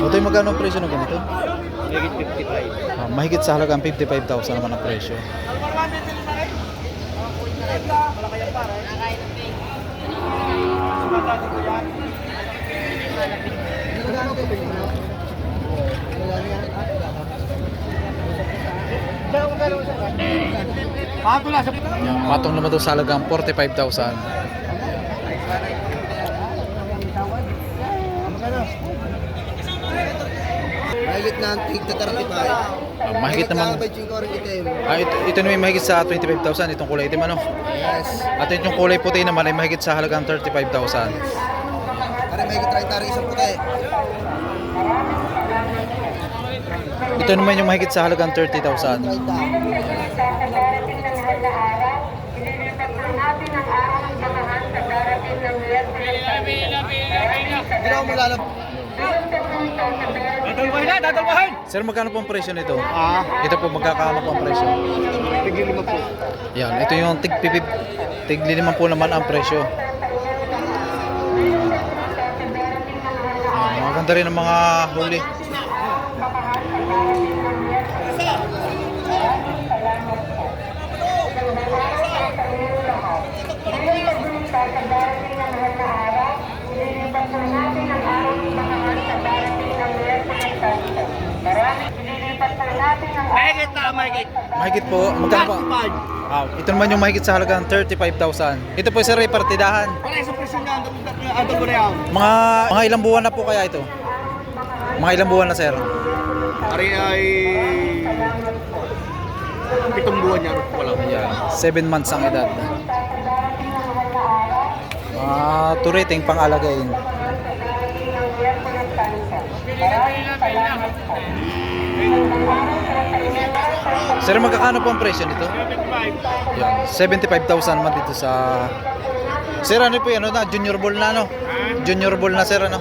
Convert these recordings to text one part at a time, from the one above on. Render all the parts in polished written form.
Ito yung magkano ang presyo ng ganito? Mahigit 55. Mahigit sa halagang 55,000 naman ang presyo. Patong naman ito sa halagang 45,000. Mahigit na ang tig na 35. Mahigit naman. Ito naman yung mahigit sa 25,000. Itong kulay itim ano? Yes. At itong kulay puti naman ay mahigit sa halagang 35,000. Para mahigit 30 isang puti. Ito naman yung mahigit sa halagang 30,000. Hindi na ako maglalap. Sir, magkano po ang presyo nito? Ito po, magkakano po ang presyo? Tigil lima po. Yan, ito yung tigli naman po naman ang presyo. Maganda rin ang mga huli. Mahigit po, magkano po? Ito naman yung mahigit sa halagang 35,000. Ito po sir ay partidahan. Mga ilang buwan na po kaya ito? Mga ilang buwan na sir? Ari ay 7 buwan niya wala. Yeah, 7 months ang edad. Turiting pang-alagain. Sir, magkakano po ang presyo nito? 75,000 man dito sa... Sir, ano po yan? Ano na? Junior ball na ano? Junior ball na sir ano?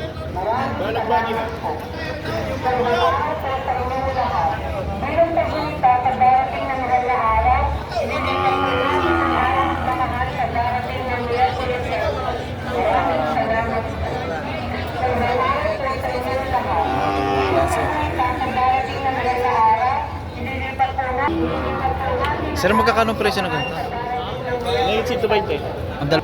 Sir, magkakano presyo na ganito? Mahigit 120. Ang dal...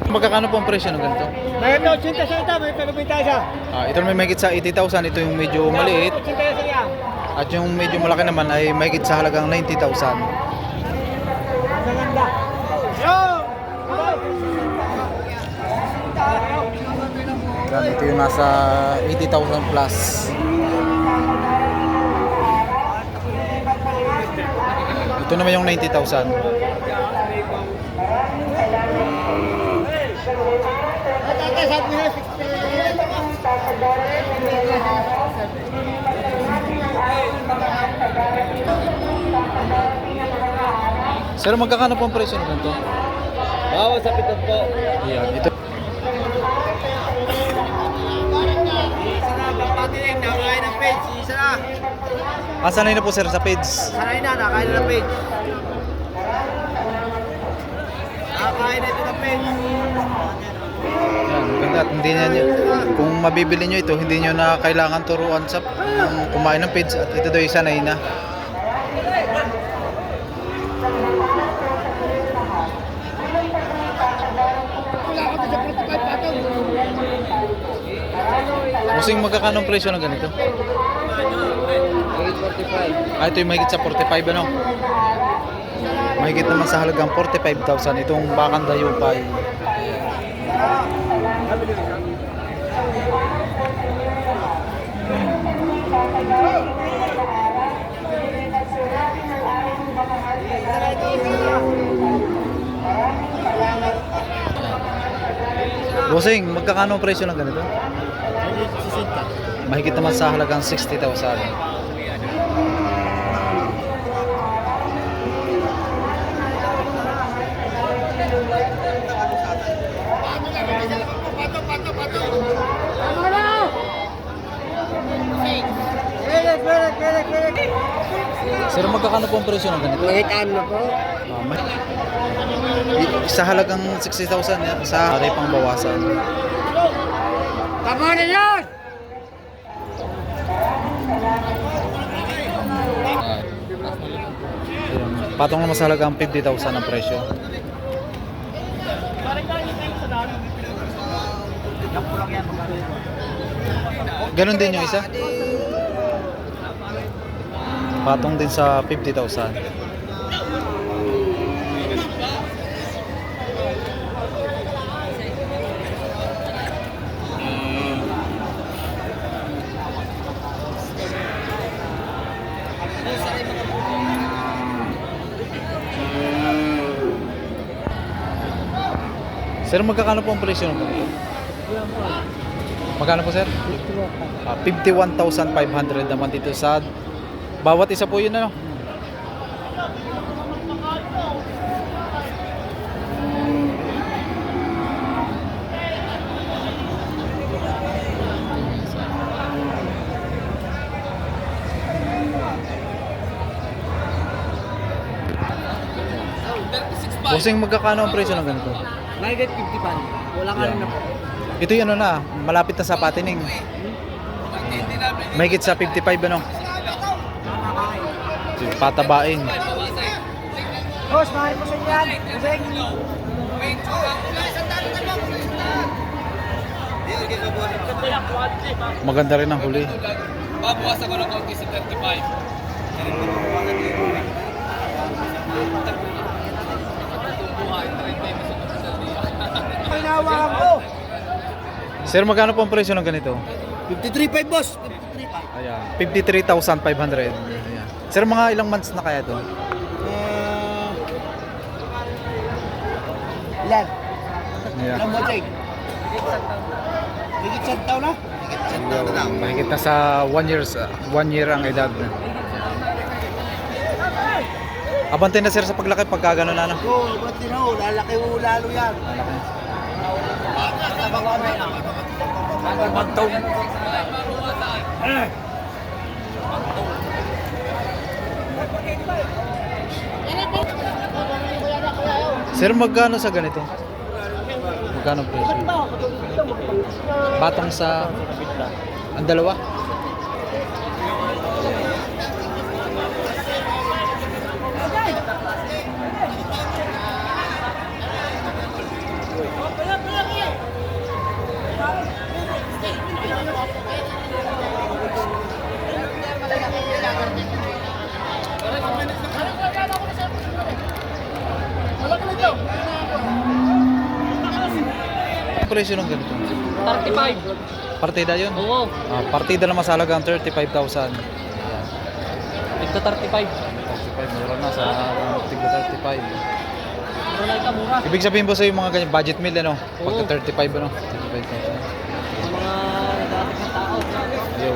Magkakano po ang presyo ng ganito? Mahigit 80 sa ito, may pagkabita siya. Ito may mahigit sa 80,000. Ito yung medyo maliit. 80 siya. At yung medyo malaki naman ay mahigit sa halagang 90,000. Maganda. Yo! Yan, ito yung nasa 80,000 plus. Ito naman yung 90,000. Sir, magkakano po ang presyo ng ganito? Bawas sa pitong po. Yan, ito. Nakain ng page, isa na. Sanay na po sir sa page. Sanay na, nakain na ng page. Nakain na ito ng page. Yan, ganda. At hindi niya, kung mabibili nyo ito, hindi nyo na kailangan turuan sa kumain ng page. At ito daw yung sanay na. Musing magkakano ang presyo ng ganito? 845. Ito yung mahigit sa 45 ano? Mahigit naman sa halagang 45,000 itong bakang dayupay. Bossing, magkakano ang presyo ng ganito? Mahigit naman sa halagang 60,000. magkakano po ang presyo ng ganito? Mahitaan na po. Sa halagang 60,000 yan, sa hari pang bawasan. Tama na yan! Ayun. Patong naman sa halagang 50,000 ang presyo. Ganon din yung isa. Patong din sa 50,000. Sir, magkakano po ang presyo ng ganito? Magkano po, sir? 51,500 naman dito sa bawat isa po yun, ano? Bossing, magkakano ang presyo ng ganito? Mahigit 50 pan. Wala ka rin na po. Ito yung ano na, malapit na sa patining. Mahigit sa 55, ano? Patabain. Boss, mahal po sa yan. Busing. Maganda rin ang huli. Babawasan ko ng kaunti sa 35. Pinawakan ko. Sir, magkano po ang presyo ng ganito? 53.5 boss. 53.5. Ayan, 53,500. Ayan. Sir, mga ilang months na kaya to? Ilan? Ayan. Ilan mo, Jake? Higit sa taon na? Mahigit na sa 1 year ang edad. Abante na sir sa paglaki pagka gano'n na ano. Oo, ba't din ho? Lalaki ho lalo yan. Magtaon. Sir, magkano sa ganito? Magkano presyo? Batang sa ang dalawa? Ang presyo ng ganito? 35. Partida yun? Oo. Partida naman sa halagang 35,000. Ayan. Ito 35. 35, mura na sa tigla 35. Mura ito, mura. Ibig sabihin po sa yung mga ganyan, budget meal ano? Oo. Pagka 35 ano? 35,000. Mga nagdating ng tao. Ayun.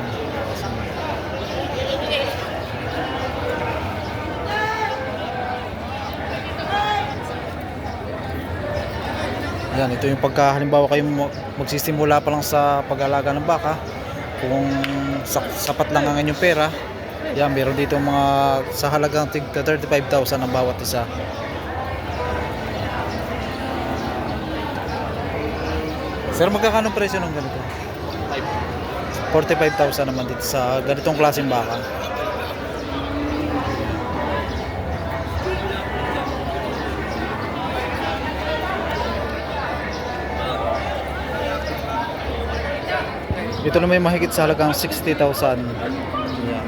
Yan, ito yung pagka halimbawa kayo magsisimula pa lang sa pag-alaga ng baka, kung sapat lang ang inyong pera, yan, meron dito mga sa halagang 35,000 ang bawat isa. Sir, magkakano presyo ng ganito? 45,000 naman dito sa ganitong klaseng baka. Ito na may mahigit sa halagang 60,000. Yan.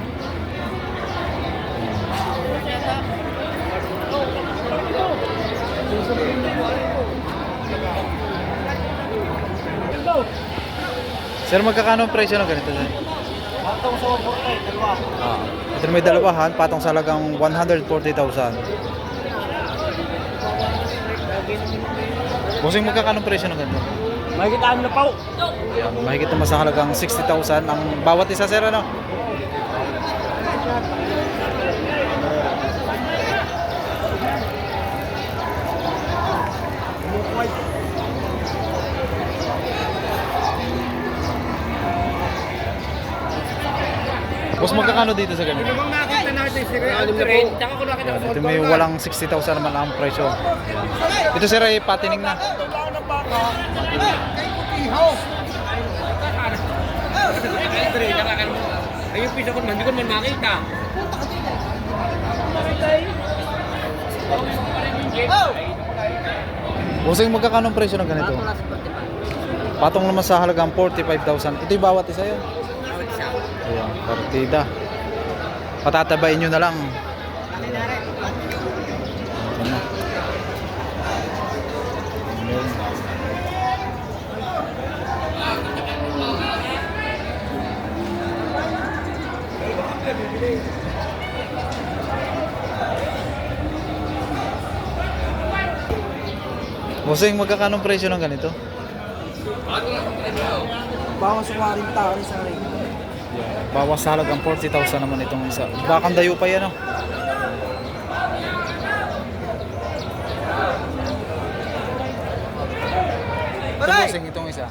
Sir, magkakano ang presyo ng ganito dyan? Patong sa 140, dalawa. Ito na may dalawahan, patong sa halagang 140,000. Bossing, magkakano ang presyo ng ganito? Mahigit na po. Yan, mahigit naman sa halagang 60,000 ang bawat isa, sir, ano? Boss, magkakano dito sa ganito? Ano bang nakita na natin si Kuya Alfred. Tsaka ko nakita Yan, sa ito may walang 60,000 naman ang presyo. Ito sir ay patining na. Ay, yung piso ko naman, hindi ko naman makita. Bossing, magkakano ang presyo ng ganito? Patong naman sa halagang 45,000. Ito yung bawat isa yun. Ayan, partida. Patatabayin nyo na lang. Ito na. Ayan. Bossing, magkakano ang presyo ng ganito? Bawas sa 40 taon sa ring. Yeah. Bawas sa halagang 40,000 naman itong isa. Bakang dayo pa yan, oh. Ito bossing, itong isa.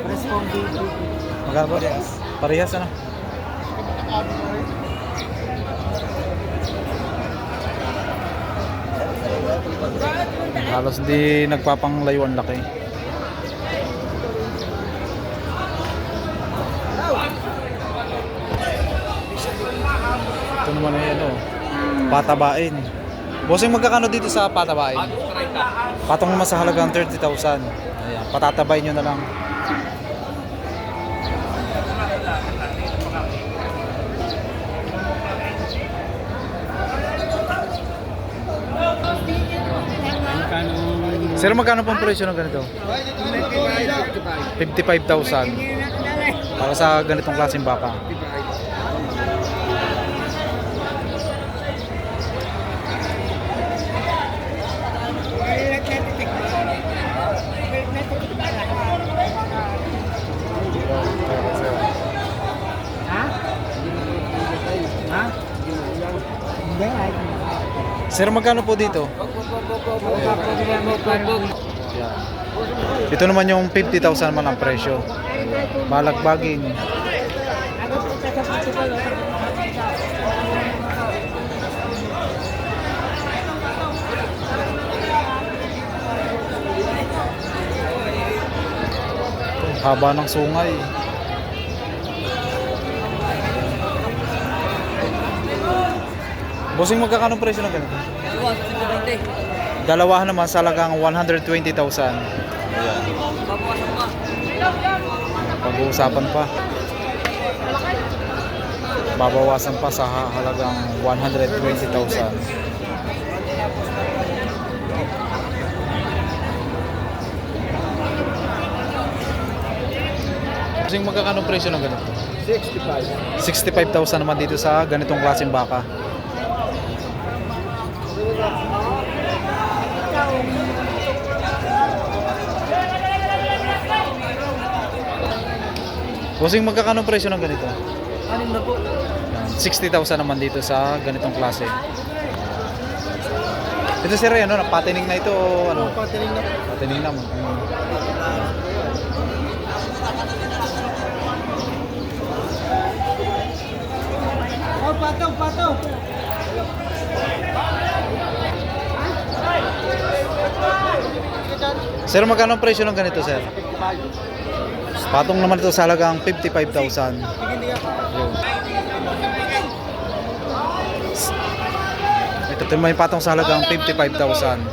Responsibility. Magkano ba? Parehas, ano? Halos di nagpapanglayo ang laki. Ito naman ay ano, patabain. Bossing, magkakano dito sa patabain? Patong naman sa halagang 30,000. Ayan, patatabay nyo na lang. Sir, magkano pong presyo ng ganito? 55,000 para sa ganitong klaseng baka. Ha? Ha? Hindi ay. Sir, magkano po dito? Yan. Ito naman yung 50,000 man ang presyo. Balagbagin. Haba ng sungay. Bossing, magkakano presyo ng ganito? Dalawa naman sa halagang 120,000. Ayan. Pag-uusapan pa. Babawasan pa sa halagang 120,000. Bossing, magkakano presyo ng ganito? 65,000 naman dito sa ganitong klaseng baka. Bossing, magkakano presyo ng ganito? Anim na po. Yan, 60,000 naman dito sa ganitong klase. Ito sir, ano, patining na ito o ano? Patining na po. Patining na mo. Oh, pataw, pataw. Sir, magkano ang presyo ng ganito, sir? Patong naman ito sa halagang 55,000. Yun. Ito may patong sa halagang 55,000.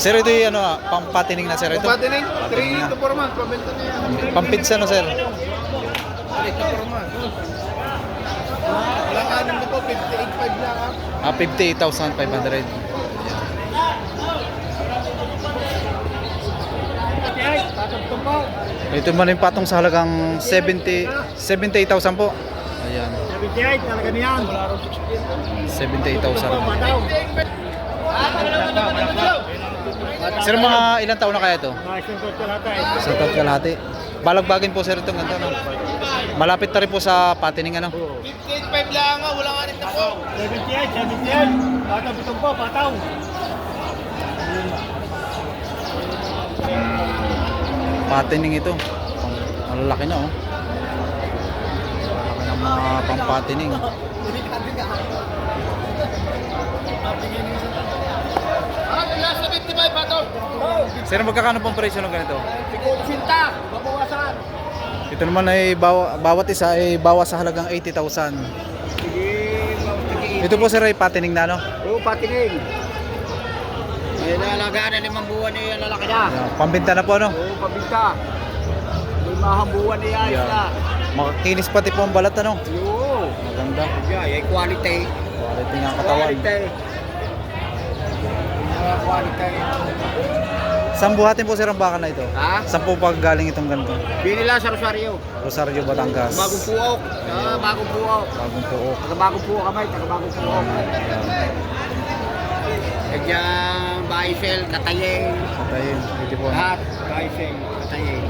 Sir, ito yung ano, pampatining na sir ito. Patining, Patining na. 3 to 4 months, pabenta na yan. Pampitsa no, sir? 3 to 4 months. Walang anim na po, 58.5 lang ha. 58,500. Ito man yung patong sa halagang 78,000 po. Ayan. 78, talaga niyan. 78,000. Sir, mga ilang taon na kaya ito? Isang taon kalahati. Balagbagin po sir itong ganito, no? Malapit na rin po sa patining, ano? 58.5 lang ha, walang anim na po. 78. Pataw, bitong po, pataw. Patining ito. Malalaki na, oh. mga pampatining. Nasa 55 ba to? Sir, magkakano pong presyo ng ganito? Siguro sinta. Babawasan. Ito naman ay bawat isa ay bawas sa halagang 80,000. Sige. Ito po sir ay patining na no? Oo, patining. May nalagaan na 5 buwan niya lalaki na. Yan, pambinta na po no? Oo, pabinta. May mahambuwan niya ayos Yan. na. Makakinis pati po ang balat ano? Oo. Maganda. Yeah, yung quality. Quality ng katawan. Quality. Quality. Saan buhatin po sir ang baka na ito? Ha? Saan po pag galing itong ganito? Binila sa Rosario. Rosario, Batangas. Bagong puok. Bagong puok. Bagong Puok. Taga-bagong puok kami. Taga-bagong puok. Yan. Kaya Baisel, Katayeng. Patayin. Ito po. Lahat. Baisel, Katayeng.